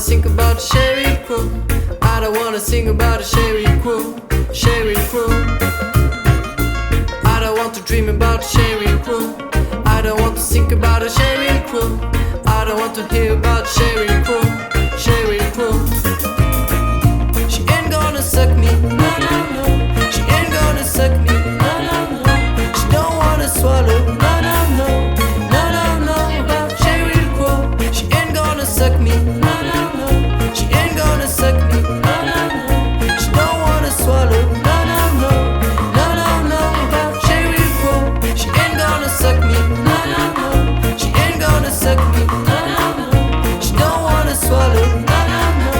think about Sherry Crew. I don't wanna sing about a Sherry Crew. Sherry Crew. I don't want to dream about Sherry Crew. I don't want to think about a Sherry Crew. I don't want to hear about Sherry Crew. Sherry Crew. She ain't gonna suck me, no, no, no. She ain't gonna suck me, no, no, no. She don't wanna swallow, no, no, no. No, no, no, about Sherry Crew. She ain't gonna suck me, no, no, no. She ain't gonna suck me, no, no, no. She don't wanna swallow, no, no, no. No, no, no, about Sherry Crew. She ain't gonna suck me, no, no, no. She ain't gonna suck me, no, no, no. She don't wanna swallow, no, no, no.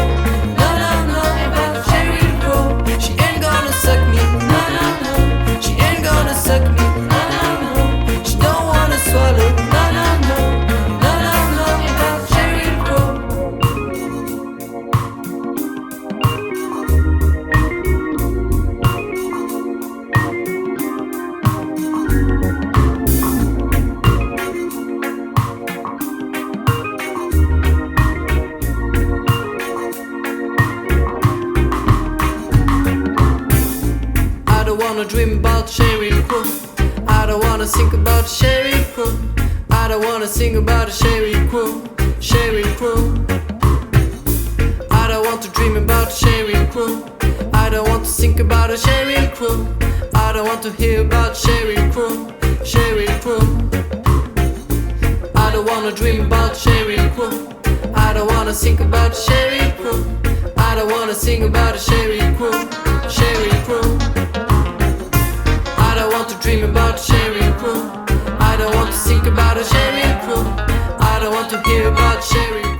No, no, no, about Sherry Crew. She ain't gonna suck me, no, no, no. She ain't gonna suck me, no, no, no. She don't wanna swallow, no, no, no. No, no, no, about Sherry Crew. I don't wanna dream about Sherry Crew. I don't wanna think about Sherry Crew. I don't wanna sing about a Sherry Crew. Sherry Crew. I don't want to dream about Sherry Crew. I don't want to think about a Sherry Crew. I don't want to hear about Sherry Crew. Sherry Crew. I don't wanna dream about Sherry Crew. I don't wanna think about Sherry Crew. I don't wanna sing about a Sherry Crew. Sherry Crew. I don't want to dream about Sherry Crew. I don't want to think about a Sherry Crew. I don't want to hear about Sherry Crew.